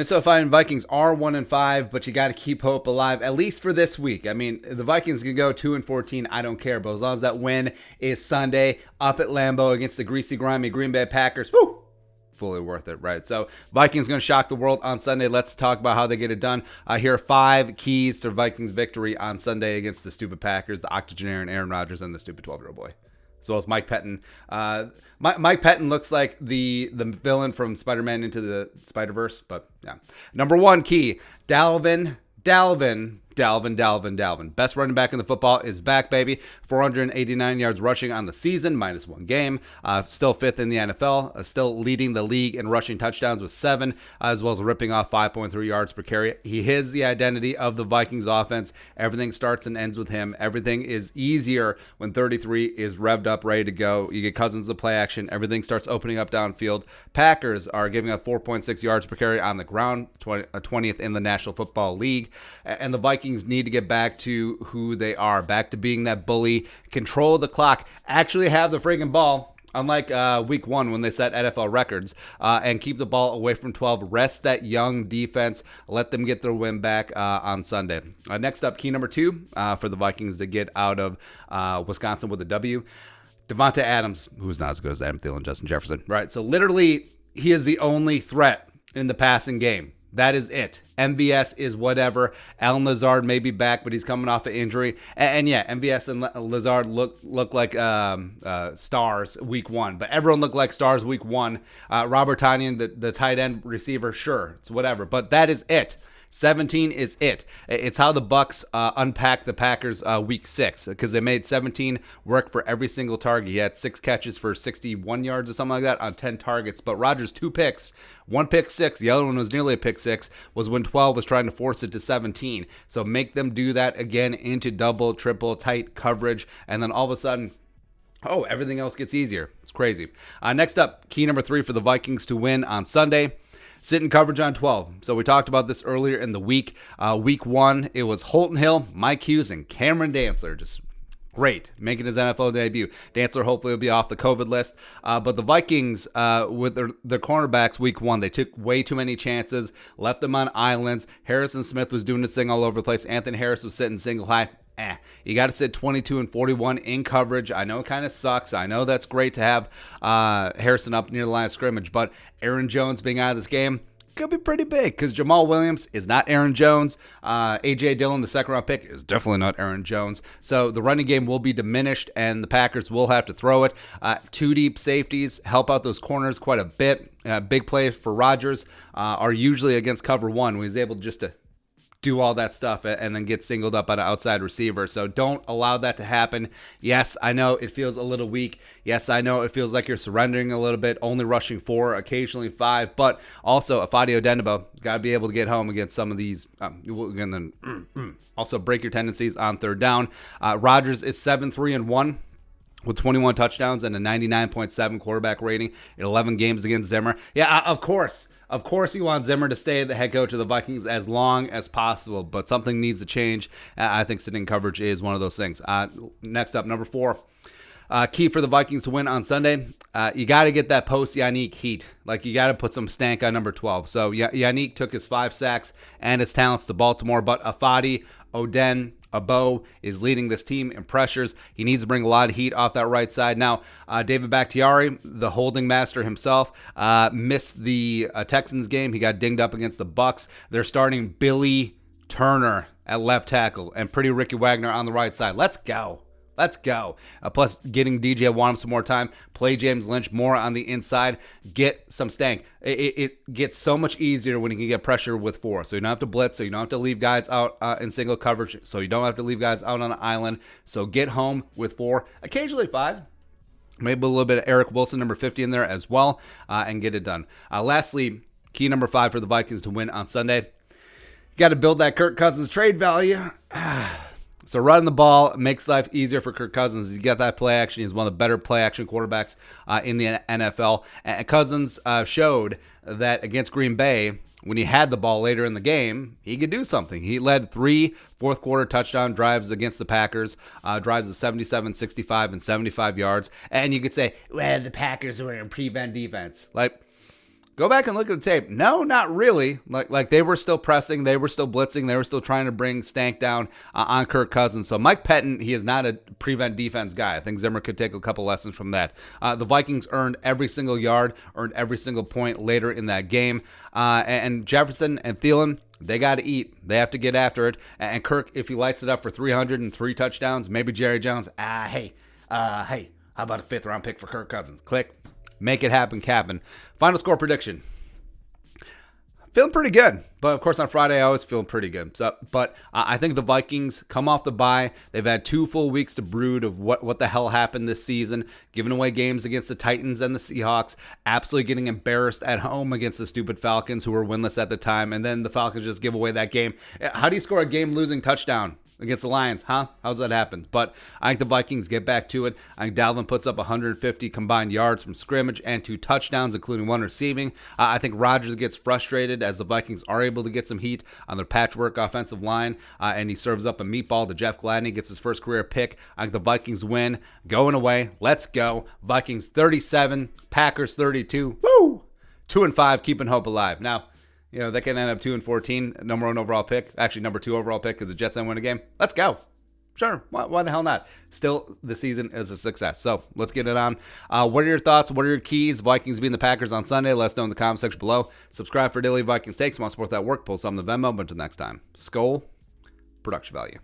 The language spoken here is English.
Minnesota Vikings are 1-5, but you got to keep hope alive, at least for this week. I mean, the Vikings can go 2-14. I don't care, but as long as that win is Sunday up at Lambeau against the Greasy, Grimy Green Bay Packers, woo, fully worth it, right? So Vikings going to shock the world on Sunday. Let's talk about how they get it done. Here are 5 keys to Vikings victory on Sunday against the stupid Packers, the octogenarian Aaron Rodgers, and the stupid 12-year-old boy, as well as Mike Pettin. Mike Pettin looks like the villain from Spider-Man Into the Spider-Verse, but yeah. Number 1 key, DALVIN-DALVIN-DALVIN. Best running back in the football is back, baby. 489 yards rushing on the season, minus 1 game. Still 5th in the NFL. Still leading the league in rushing touchdowns with 7, as well as ripping off 5.3 yards per carry. He is the identity of the Vikings offense. Everything starts and ends with him. Everything is easier when 33 is revved up, ready to go. You get Cousins to play action. Everything starts opening up downfield. Packers are giving up 4.6 yards per carry on the ground, 20th in the National Football League. And the Vikings need to get back to who they are, back to being that bully, control the clock, actually have the friggin' ball, unlike week 1 when they set NFL records, and keep the ball away from 12. Rest that young defense. Let them get their win back on Sunday. Next up, key number 2 for the Vikings to get out of Wisconsin with a W. Davante Adams, who's not as good as Adam Thielen, Justin Jefferson, right? So literally, he is the only threat in the passing game. That is it. MVS is whatever. Allen Lazard may be back, but he's coming off an injury. And yeah, MVS and Lazard look like stars week 1, but everyone looked like stars week 1. Robert Tonyan, the tight end receiver, sure, it's whatever. But that is it. 17 is it. It's how the Bucs unpacked the Packers week 6, because they made 17 work for every single target. He had 6 catches for 61 yards or something like that on 10 targets. But Rodgers, 2 picks, 1 pick 6. The other one was nearly a pick 6. Was when 12 was trying to force it to 17. So make them do that again into double, triple, tight coverage, and then all of a sudden, oh, everything else gets easier. It's crazy. Next up, key number 3 for the Vikings to win on Sunday. Sit in coverage on 12. So we talked about this earlier in the week. Week 1, it was Holton Hill, Mike Hughes, and Cameron Dantzler. Just great, making his NFL debut. Dantzler hopefully will be off the COVID list. But the Vikings, with their cornerbacks week 1, they took way too many chances, left them on islands. Harrison Smith was doing this thing all over the place. Anthony Harris was sitting single high. You got to sit 22 and 41 in coverage. I know it kind of sucks. I know that's great to have Harrison up near the line of scrimmage, but Aaron Jones being out of this game could be pretty big because Jamal Williams is not Aaron Jones. A.J. Dillon, the second-round pick, is definitely not Aaron Jones. So the running game will be diminished, and the Packers will have to throw it. 2 deep safeties help out those corners quite a bit. Big plays for Rodgers are usually against cover 1 when he's able just to do all that stuff and then get singled up by an outside receiver. So don't allow that to happen. Yes, I know it feels a little weak. Yes, I know it feels like you're surrendering a little bit, only rushing 4, occasionally 5, but also Ifeadi Odenigbo has got to be able to get home against some of these. And then also break your tendencies on third down. Rodgers is 7-3-1. With 21 touchdowns and a 99.7 quarterback rating in 11 games against Zimmer. Yeah, of course. Of course you want Zimmer to stay the head coach of the Vikings as long as possible, but something needs to change. I think sitting coverage is one of those things. Next up, number 4. Key for the Vikings to win on Sunday, you got to get that post-Yannick heat. Like, you got to put some stank on number 12. So Yannick took his 5 sacks and his talents to Baltimore, but Ifeadi Odenigbo is leading this team in pressures. He needs to bring a lot of heat off that right side. Now, David Bakhtiari, the holding master himself, missed the Texans game. He got dinged up against the Bucs. They're starting Billy Turner at left tackle and Pretty Ricky Wagner on the right side. Let's go. Let's go. Plus, getting DJ Wonnum some more time. Play James Lynch more on the inside. Get some stank. It gets so much easier when you can get pressure with 4. So you don't have to blitz. So you don't have to leave guys out in single coverage. So you don't have to leave guys out on an island. So get home with 4. Occasionally 5. Maybe a little bit of Eric Wilson, number 50 in there as well. And get it done. Lastly, key number 5 for the Vikings to win on Sunday. You got to build that Kirk Cousins trade value. So running the ball makes life easier for Kirk Cousins. He's got that play action. He's one of the better play action quarterbacks in the NFL. And Cousins showed that against Green Bay, when he had the ball later in the game, he could do something. He led 3 fourth-quarter touchdown drives against the Packers, drives of 77, 65, and 75 yards. And you could say, well, the Packers were in prevent defense. Like, Go back and look at the tape. No, not really. Like they were still pressing, they were still blitzing, they were still trying to bring Stank down on Kirk Cousins. So Mike Pettin, he is not a prevent defense guy. I think Zimmer could take a couple lessons from that. The Vikings earned every single yard, earned every single point later in that game. And Jefferson and Thielen, they got to eat. They have to get after it. And Kirk, if he lights it up for 303 touchdowns, maybe Jerry Jones, hey, how about a 5th-round pick for Kirk Cousins? Click. Make it happen, Captain. Final score prediction. Feeling pretty good. But, of course, on Friday, I always feel pretty good. But I think the Vikings come off the bye. They've had 2 full weeks to brood of what the hell happened this season. Giving away games against the Titans and the Seahawks. Absolutely getting embarrassed at home against the stupid Falcons, who were winless at the time. And then the Falcons just give away that game. How do you score a game-losing touchdown against the Lions, huh? How's that happen? But I think the Vikings get back to it. I think Dalvin puts up 150 combined yards from scrimmage and 2 touchdowns, including 1 receiving. I think Rodgers gets frustrated as the Vikings are able to get some heat on their patchwork offensive line, and he serves up a meatball to Jeff Gladney, gets his first career pick. I think the Vikings win. Going away. Let's go. Vikings 37, Packers 32. Woo! 2-5, keeping hope alive. Now, they can end up 2-14, number 1 overall pick. Actually, number 2 overall pick because the Jets don't win a game. Let's go. Sure. Why the hell not? Still, the season is a success. So let's get it on. What are your thoughts? What are your keys? Vikings beating the Packers on Sunday. Let us know in the comment section below. Subscribe for daily Vikings takes. Want to support that work? Pull some of the Venmo. But until next time, Skol, production value.